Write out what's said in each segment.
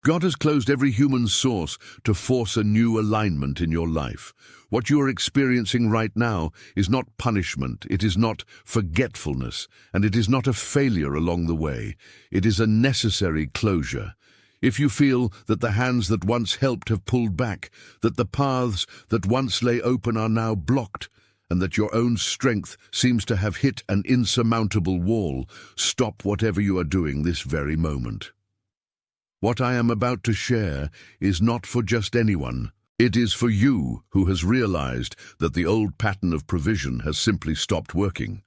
God has closed every human source to force a new alignment in your life. What you are experiencing right now is not punishment, it is not forgetfulness, and it is not a failure along the way. It is a necessary closure. If you feel that the hands that once helped have pulled back, that the paths that once lay open are now blocked, and that your own strength seems to have hit an insurmountable wall, stop whatever you are doing this very moment. What I am about to share is not for just anyone. It is for you who has realized that the old pattern of provision has simply stopped working.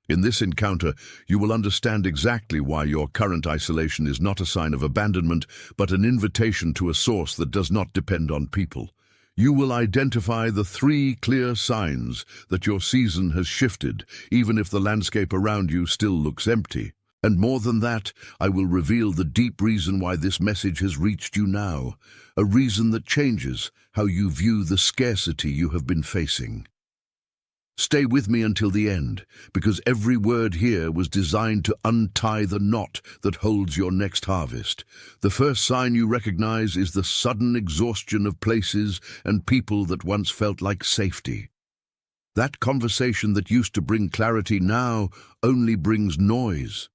In this encounter, you will understand exactly why your current isolation is not a sign of abandonment, but an invitation to a source that does not depend on people. You will identify the 3 clear signs that your season has shifted, even if the landscape around you still looks empty. And more than that, I will reveal the deep reason why this message has reached you now, a reason that changes how you view the scarcity you have been facing. Stay with me until the end, because every word here was designed to untie the knot that holds your next harvest. The first sign you recognize is the sudden exhaustion of places and people that once felt like safety. That conversation that used to bring clarity now only brings noise.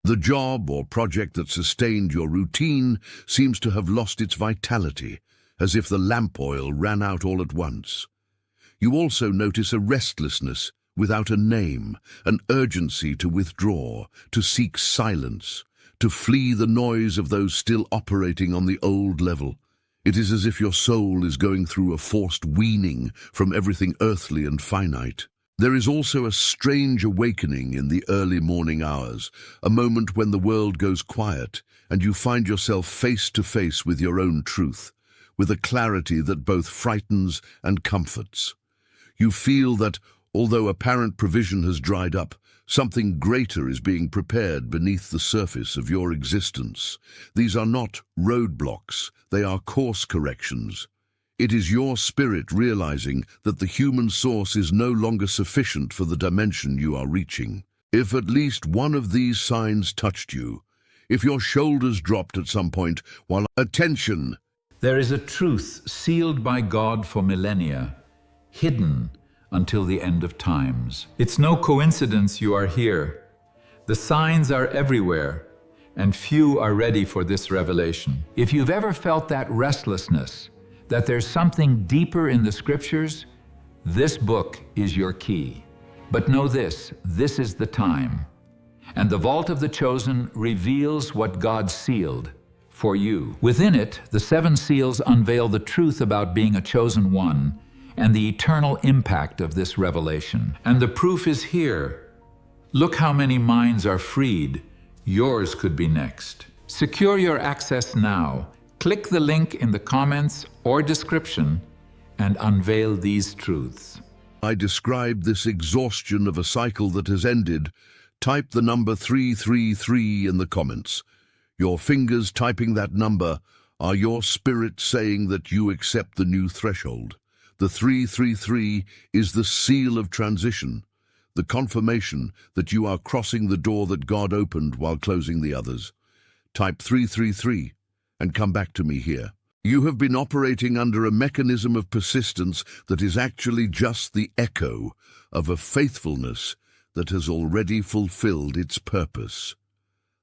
The job or project that sustained your routine seems to have lost its vitality, as if the lamp oil ran out all at once. You also notice a restlessness without a name, an urgency to withdraw, to seek silence, to flee the noise of those still operating on the old level. It is as if your soul is going through a forced weaning from everything earthly and finite. There is also a strange awakening in the early morning hours, a moment when the world goes quiet and you find yourself face to face with your own truth, with a clarity that both frightens and comforts. You feel that, although apparent provision has dried up, something greater is being prepared beneath the surface of your existence. These are not roadblocks, they are course corrections. It is your spirit realizing that the human source is no longer sufficient for the dimension you are reaching. If at least one of these signs touched you, if your shoulders dropped at some point while attention. There is a truth sealed by God for millennia, hidden until the end of times. It's no coincidence you are here. The signs are everywhere, and few are ready for this revelation. If you've ever felt that restlessness, that there's something deeper in the scriptures, this book is your key. But know this is the time. And the vault of the chosen reveals what God sealed for you. Within it, the 7 seals unveil the truth about being a chosen one and the eternal impact of this revelation. And the proof is here. Look how many minds are freed. Yours could be next. Secure your access now. Click the link in the comments or description and unveil these truths. I described this exhaustion of a cycle that has ended. Type the number 333 in the comments. Your fingers typing that number are your spirit saying that you accept the new threshold. The 333 is the seal of transition, the confirmation that you are crossing the door that God opened while closing the others. Type 333 and come back to me here. You have been operating under a mechanism of persistence that is actually just the echo of a faithfulness that has already fulfilled its purpose.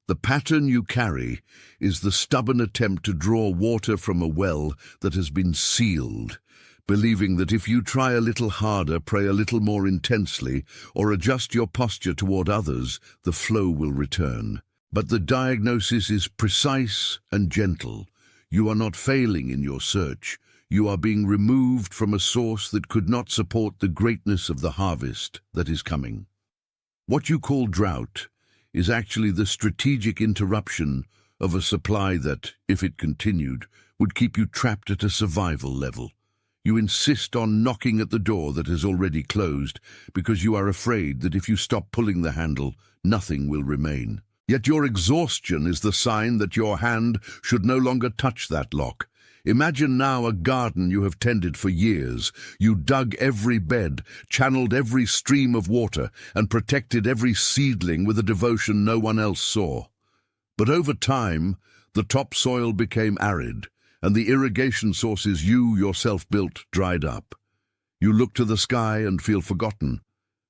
The pattern you carry is the stubborn attempt to draw water from a well that has been sealed, believing that if you try a little harder, pray a little more intensely, or adjust your posture toward others, the flow will return. But the diagnosis is precise and gentle. You are not failing in your search. You are being removed from a source that could not support the greatness of the harvest that is coming. What you call drought is actually the strategic interruption of a supply that, if it continued, would keep you trapped at a survival level. You insist on knocking at the door that has already closed because you are afraid that if you stop pulling the handle, nothing will remain. Yet your exhaustion is the sign that your hand should no longer touch that lock. Imagine now a garden you have tended for years. You dug every bed, channeled every stream of water, and protected every seedling with a devotion no one else saw. But over time, The topsoil became arid, and the irrigation sources you yourself built dried up. You look to the sky and feel forgotten,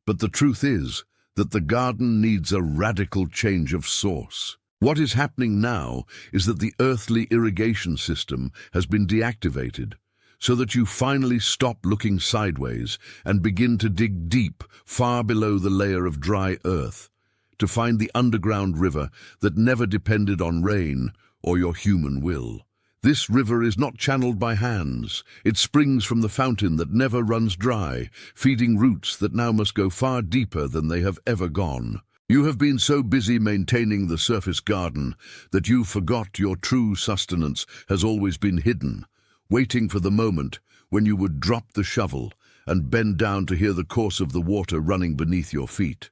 but the truth is that the garden needs a radical change of source. What is happening now is that the earthly irrigation system has been deactivated, so that you finally stop looking sideways and begin to dig deep, far below the layer of dry earth, to find the underground river that never depended on rain or your human will. This river is not channeled by hands. It springs from the fountain that never runs dry, feeding roots that now must go far deeper than they have ever gone. You have been so busy maintaining the surface garden that you forgot your true sustenance has always been hidden, waiting for the moment when you would drop the shovel and bend down to hear the course of the water running beneath your feet.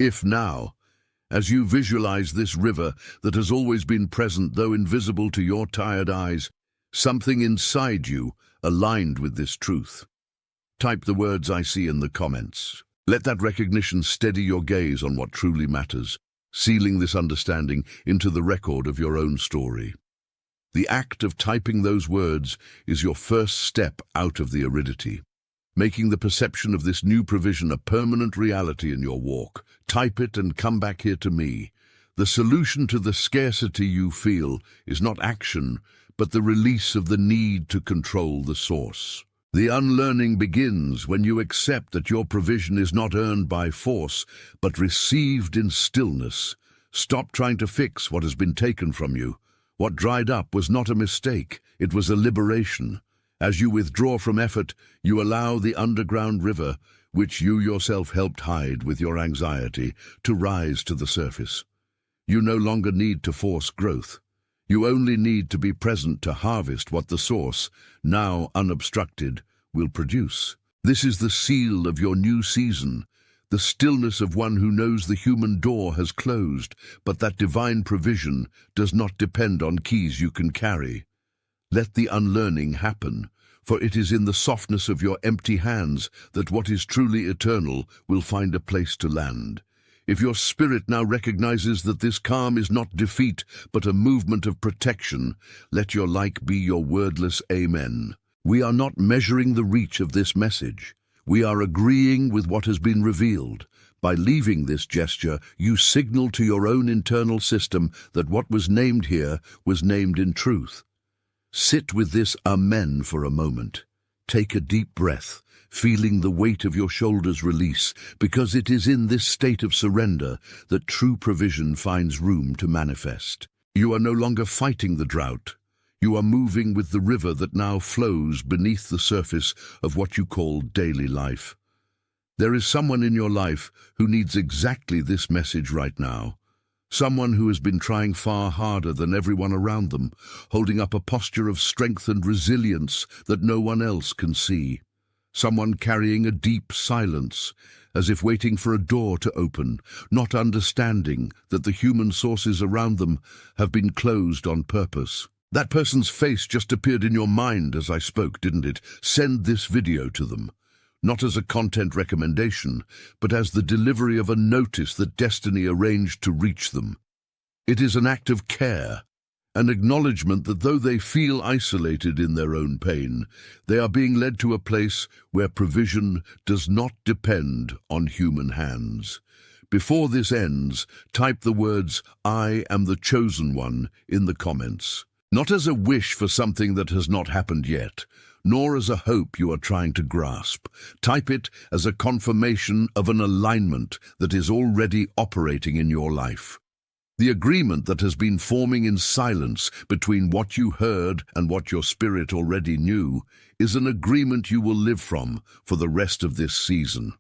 If now, as you visualize this river that has always been present though invisible to your tired eyes, something inside you aligned with this truth, type the words "I see" in the comments. Let that recognition steady your gaze on what truly matters, sealing this understanding into the record of your own story. The act of typing those words is your first step out of the aridity, making the perception of this new provision a permanent reality in your walk. Type it and come back here to me. The solution to the scarcity you feel is not action, but the release of the need to control the source. The unlearning begins when you accept that your provision is not earned by force, but received in stillness. Stop trying to fix what has been taken from you. What dried up was not a mistake, it was a liberation. As you withdraw from effort, you allow the underground river, which you yourself helped hide with your anxiety, to rise to the surface. You no longer need to force growth. You only need to be present to harvest what the source, now unobstructed, will produce. This is the seal of your new season, the stillness of one who knows the human door has closed, but that divine provision does not depend on keys you can carry. Let the unlearning happen, for it is in the softness of your empty hands that what is truly eternal will find a place to land. If your spirit now recognizes that this calm is not defeat, but a movement of protection, let your like be your wordless amen. We are not measuring the reach of this message. We are agreeing with what has been revealed. By leaving this gesture, you signal to your own internal system that what was named here was named in truth. Sit with this amen for a moment. Take a deep breath, feeling the weight of your shoulders release, because it is in this state of surrender that true provision finds room to manifest. You are no longer fighting the drought. You are moving with the river that now flows beneath the surface of what you call daily life. There is someone in your life who needs exactly this message right now. Someone who has been trying far harder than everyone around them, holding up a posture of strength and resilience that no one else can see. Someone carrying a deep silence, as if waiting for a door to open, not understanding that the human sources around them have been closed on purpose. That person's face just appeared in your mind as I spoke, didn't it? Send this video to them. Not as a content recommendation, but as the delivery of a notice that destiny arranged to reach them. It is an act of care, an acknowledgement that though they feel isolated in their own pain, they are being led to a place where provision does not depend on human hands. Before this ends, type the words "I am the chosen one" in the comments. Not as a wish for something that has not happened yet, nor as a hope you are trying to grasp. Type it as a confirmation of an alignment that is already operating in your life. The agreement that has been forming in silence between what you heard and what your spirit already knew is an agreement you will live from for the rest of this season.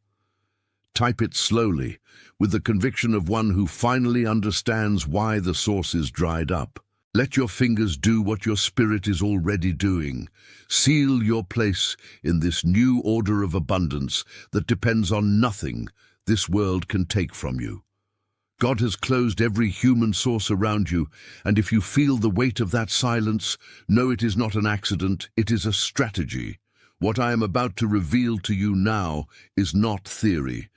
Type it slowly, with the conviction of one who finally understands why the source is dried up. Let your fingers do what your spirit is already doing. Seal your place in this new order of abundance that depends on nothing this world can take from you. God has closed every human source around you, and if you feel the weight of that silence, know it is not an accident, it is a strategy. What I am about to reveal to you now is not theory.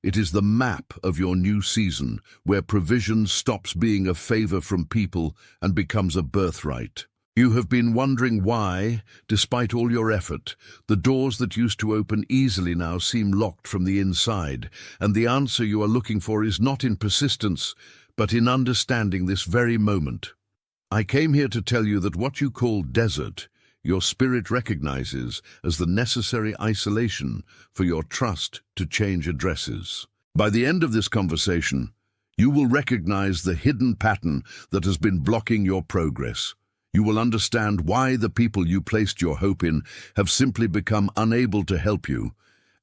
It is the map of your new season, where provision stops being a favor from people and becomes a birthright. You have been wondering why, despite all your effort, the doors that used to open easily now seem locked from the inside, and the answer you are looking for is not in persistence, but in understanding this very moment. I came here to tell you that what you call desert, your spirit recognizes as the necessary isolation for your trust to change addresses. By the end of this conversation, you will recognize the hidden pattern that has been blocking your progress. You will understand why the people you placed your hope in have simply become unable to help you.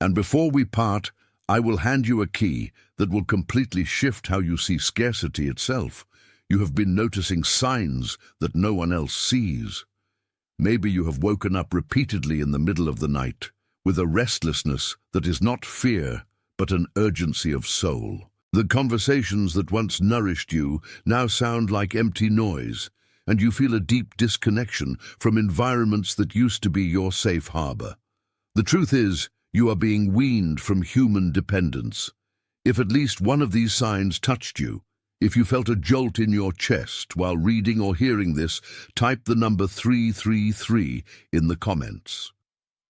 And before we part, I will hand you a key that will completely shift how you see scarcity itself. You have been noticing signs that no one else sees. Maybe you have woken up repeatedly in the middle of the night with a restlessness that is not fear, but an urgency of soul. The conversations that once nourished you now sound like empty noise, and you feel a deep disconnection from environments that used to be your safe harbor. The truth is, you are being weaned from human dependence. If at least one of these signs touched you, if you felt a jolt in your chest while reading or hearing this, type the number 333 in the comments.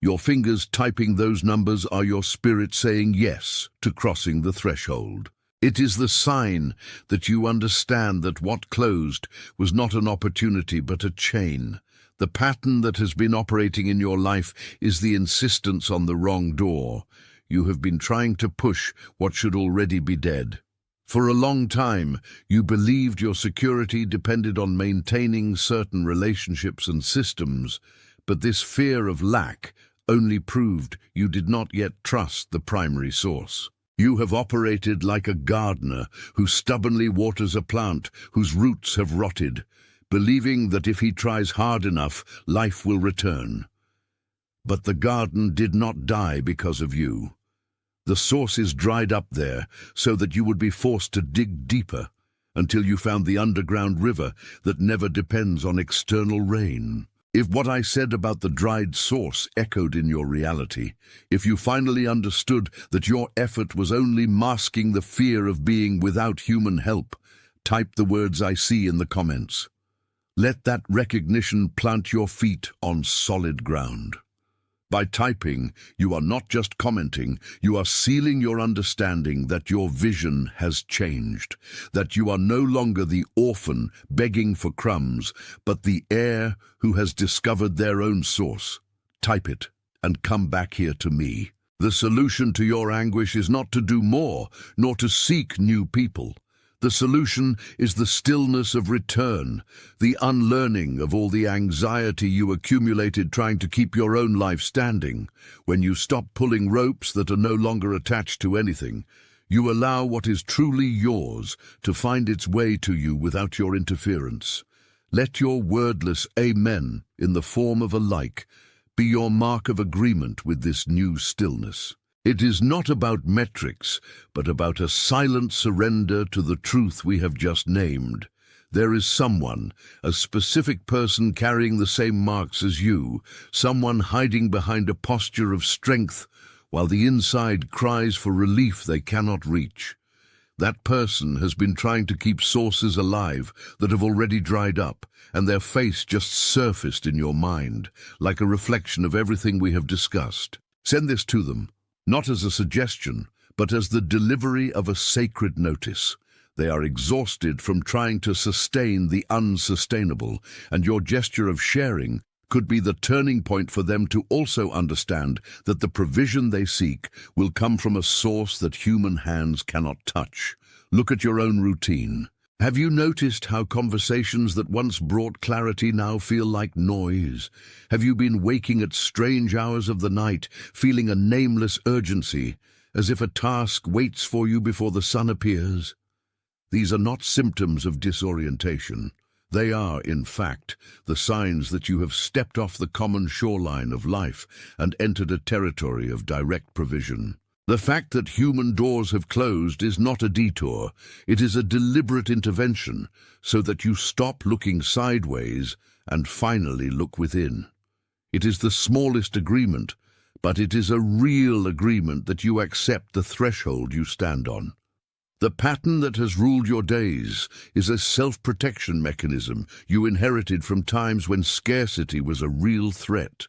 Your fingers typing those numbers are your spirit saying yes to crossing the threshold. It is the sign that you understand that what closed was not an opportunity but a chain. The pattern that has been operating in your life is the insistence on the wrong door. You have been trying to push what should already be dead. For a long time, you believed your security depended on maintaining certain relationships and systems, but this fear of lack only proved you did not yet trust the primary source. You have operated like a gardener who stubbornly waters a plant whose roots have rotted, believing that if he tries hard enough, life will return. But the garden did not die because of you. The sources dried up there so that you would be forced to dig deeper until you found the underground river that never depends on external rain. If what I said about the dried source echoed in your reality, if you finally understood that your effort was only masking the fear of being without human help, type the words I see in the comments. Let that recognition plant your feet on solid ground. By typing, you are not just commenting, you are sealing your understanding that your vision has changed, that you are no longer the orphan begging for crumbs, but the heir who has discovered their own source. Type it and come back here to me. The solution to your anguish is not to do more, nor to seek new people. The solution is the stillness of return, the unlearning of all the anxiety you accumulated trying to keep your own life standing. When you stop pulling ropes that are no longer attached to anything, you allow what is truly yours to find its way to you without your interference. Let your wordless amen, in the form of a like, be your mark of agreement with this new stillness. It is not about metrics, but about a silent surrender to the truth we have just named. There is someone, a specific person carrying the same marks as you, someone hiding behind a posture of strength, while the inside cries for relief they cannot reach. That person has been trying to keep sources alive that have already dried up, and their face just surfaced in your mind, like a reflection of everything we have discussed. Send this to them. Not as a suggestion, but as the delivery of a sacred notice. They are exhausted from trying to sustain the unsustainable, and your gesture of sharing could be the turning point for them to also understand that the provision they seek will come from a source that human hands cannot touch. Look at your own routine. Have you noticed how conversations that once brought clarity now feel like noise? Have you been waking at strange hours of the night, feeling a nameless urgency, as if a task waits for you before the sun appears? These are not symptoms of disorientation. They are, in fact, the signs that you have stepped off the common shoreline of life and entered a territory of direct provision. The fact that human doors have closed is not a detour. It is a deliberate intervention so that you stop looking sideways and finally look within. It is the smallest agreement, but it is a real agreement that you accept the threshold you stand on. The pattern that has ruled your days is a self-protection mechanism you inherited from times when scarcity was a real threat.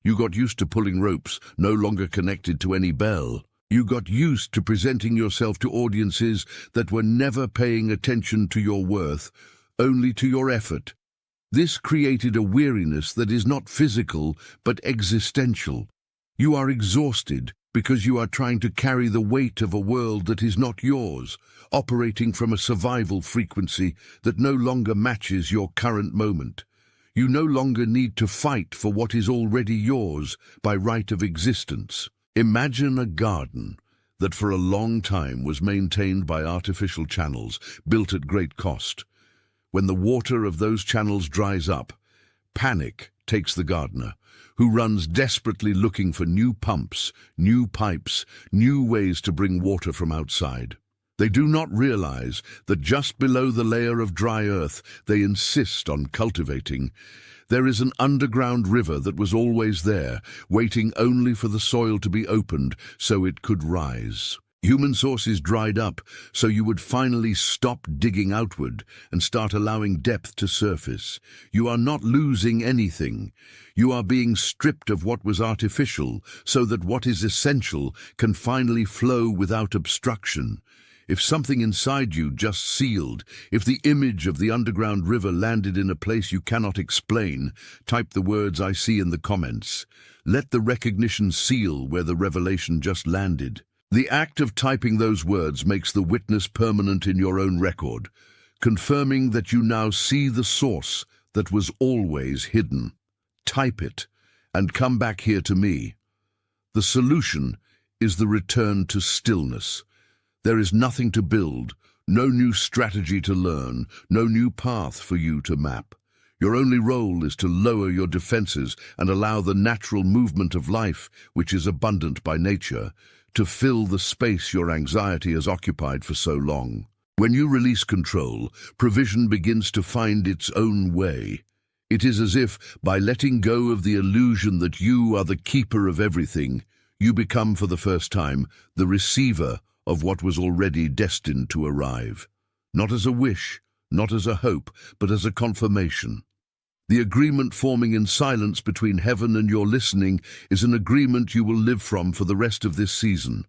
You got used to pulling ropes, no longer connected to any bell. You got used to presenting yourself to audiences that were never paying attention to your worth, only to your effort. This created a weariness that is not physical, but existential. You are exhausted because you are trying to carry the weight of a world that is not yours, operating from a survival frequency that no longer matches your current moment. You no longer need to fight for what is already yours by right of existence. Imagine a garden that for a long time was maintained by artificial channels built at great cost. When the water of those channels dries up, panic takes the gardener, who runs desperately looking for new pumps, new pipes, new ways to bring water from outside. They do not realize that just below the layer of dry earth they insist on cultivating, there is an underground river that was always there, waiting only for the soil to be opened so it could rise. Human sources dried up, so you would finally stop digging outward and start allowing depth to surface. You are not losing anything. You are being stripped of what was artificial, so that what is essential can finally flow without obstruction. If something inside you just sealed, if the image of the underground river landed in a place you cannot explain, type the words I see in the comments. Let the recognition seal where the revelation just landed. The act of typing those words makes the witness permanent in your own record, confirming that you now see the source that was always hidden. Type it and come back here to me. The solution is the return to stillness. There is nothing to build, no new strategy to learn, no new path for you to map. Your only role is to lower your defenses and allow the natural movement of life, which is abundant by nature, to fill the space your anxiety has occupied for so long. When you release control, provision begins to find its own way. It is as if, by letting go of the illusion that you are the keeper of everything, you become for the first time the receiver of what was already destined to arrive. Not as a wish, not as a hope, but as a confirmation. The agreement forming in silence between heaven and your listening is an agreement you will live from for the rest of this season.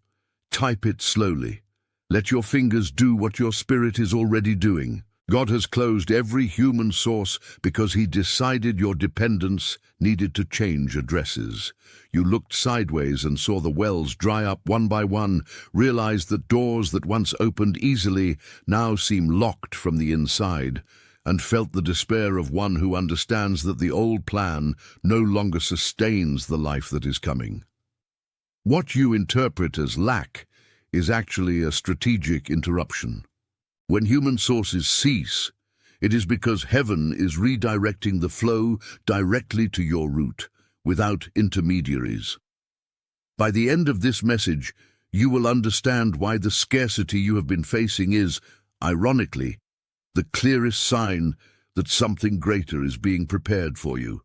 Type it slowly. Let your fingers do what your spirit is already doing. God has closed every human source because he decided your dependence needed to change addresses. You looked sideways and saw the wells dry up one by one, realized that doors that once opened easily now seem locked from the inside, and felt the despair of one who understands that the old plan no longer sustains the life that is coming. What you interpret as lack is actually a strategic interruption. When human sources cease, it is because heaven is redirecting the flow directly to your root, without intermediaries. By the end of this message, you will understand why the scarcity you have been facing is, ironically, the clearest sign that something greater is being prepared for you.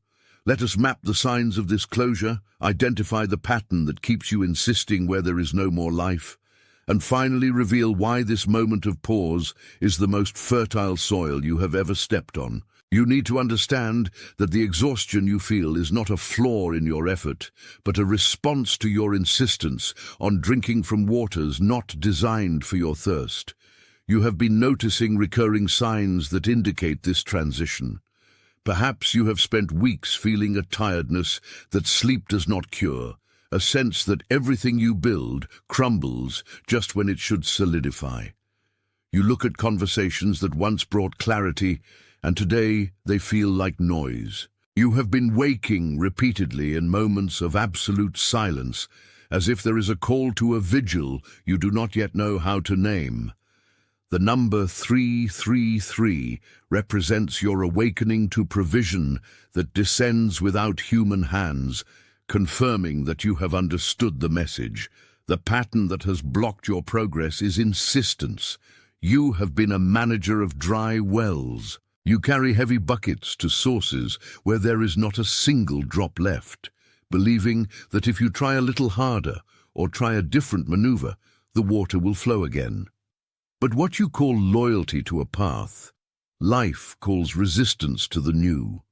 Let us map the signs of this closure, identify the pattern that keeps you insisting where there is no more life, and finally reveal why this moment of pause is the most fertile soil you have ever stepped on. You need to understand that the exhaustion you feel is not a flaw in your effort, but a response to your insistence on drinking from waters not designed for your thirst. You have been noticing recurring signs that indicate this transition. Perhaps you have spent weeks feeling a tiredness that sleep does not cure, a sense that everything you build crumbles just when it should solidify. You look at conversations that once brought clarity, and today they feel like noise. You have been waking repeatedly in moments of absolute silence, as if there is a call to a vigil you do not yet know how to name. The number 333 represents your awakening to provision that descends without human hands, confirming that you have understood the message. The pattern that has blocked your progress is insistence. You have been a manager of dry wells. You carry heavy buckets to sources where there is not a single drop left. believing that if you try a little harder or try a different maneuver, the water will flow again. But what you call loyalty to a path, life calls resistance to the new.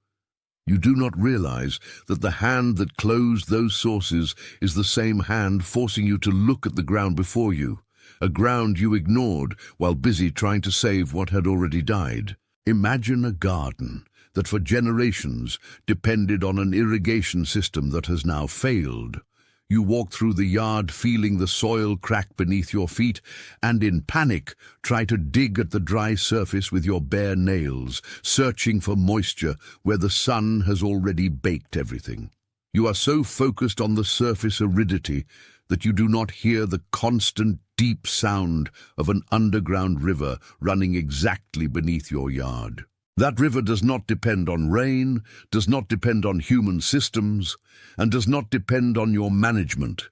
You do not realize that the hand that closed those sources is the same hand forcing you to look at the ground before you, a ground you ignored while busy trying to save what had already died. Imagine a garden that for generations depended on an irrigation system that has now failed. You walk through the yard feeling the soil crack beneath your feet and in panic try to dig at the dry surface with your bare nails, searching for moisture where the sun has already baked everything. You are so focused on the surface aridity that you do not hear the constant deep sound of an underground river running exactly beneath your yard. That river does not depend on rain, does not depend on human systems, and does not depend on your management.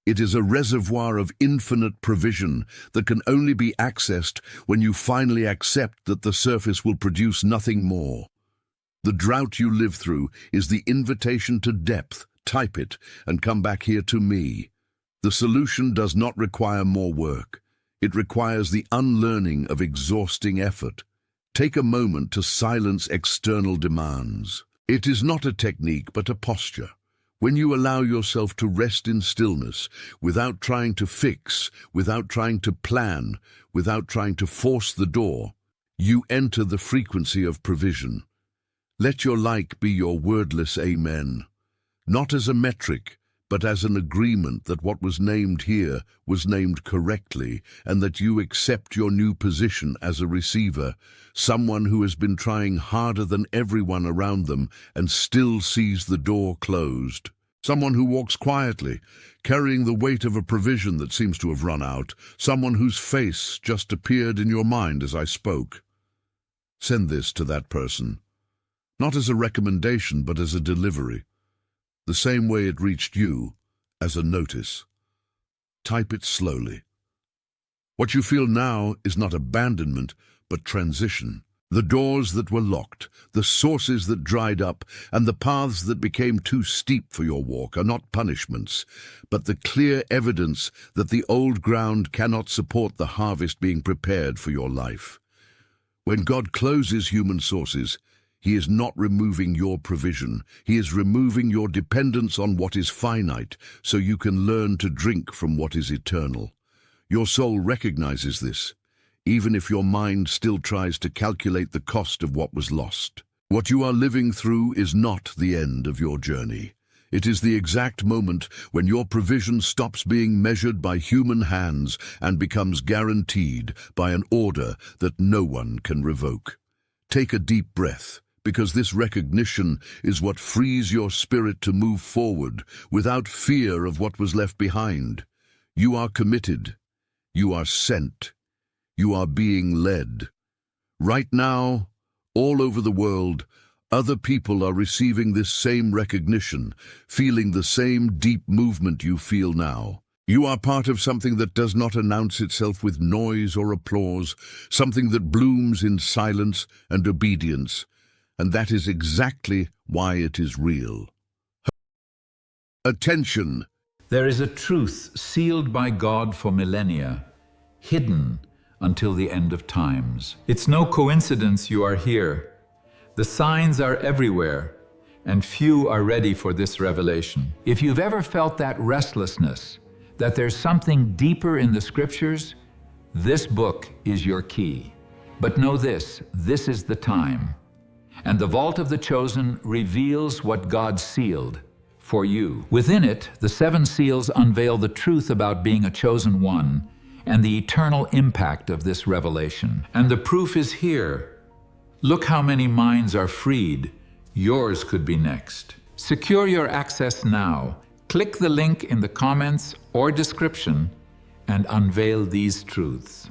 It is a reservoir of infinite provision that can only be accessed when you finally accept that the surface will produce nothing more. The drought you live through is the invitation to depth. Type it and come back here to me. The solution does not require more work. It requires the unlearning of exhausting effort. Take a moment to silence external demands. It is not a technique, but a posture. When you allow yourself to rest in stillness, without trying to fix, without trying to plan, without trying to force the door, you enter the frequency of provision. Let your like be your wordless amen, not as a metric, but as an agreement that what was named here was named correctly and that you accept your new position as a receiver, someone who has been trying harder than everyone around them and still sees the door closed. Someone who walks quietly, carrying the weight of a provision that seems to have run out, someone whose face just appeared in your mind as I spoke. Send this to that person, not as a recommendation but as a delivery. The same way it reached you, as a notice. Type it slowly. What you feel now is not abandonment, but transition. The doors that were locked, the sources that dried up, and the paths that became too steep for your walk are not punishments, but the clear evidence that the old ground cannot support the harvest being prepared for your life. When God closes human sources, He is not removing your provision. He is removing your dependence on what is finite, so you can learn to drink from what is eternal. Your soul recognizes this, even if your mind still tries to calculate the cost of what was lost. What you are living through is not the end of your journey. It is the exact moment when your provision stops being measured by human hands and becomes guaranteed by an order that no one can revoke. Take a deep breath, because this recognition is what frees your spirit to move forward without fear of what was left behind. You are committed. You are sent. You are being led. Right now, all over the world, other people are receiving this same recognition, feeling the same deep movement you feel now. You are part of something that does not announce itself with noise or applause, something that blooms in silence and obedience, and that is exactly why it is real. Attention! There is a truth sealed by God for millennia, hidden until the end of times. It's no coincidence you are here. The signs are everywhere, and few are ready for this revelation. If you've ever felt that restlessness, that there's something deeper in the scriptures, this book is your key. But know this is the time. And the vault of the chosen reveals what God sealed for you. Within it, the 7 seals unveil the truth about being a chosen one and the eternal impact of this revelation. And the proof is here. Look how many minds are freed. Yours could be next. Secure your access now. Click the link in the comments or description and unveil these truths.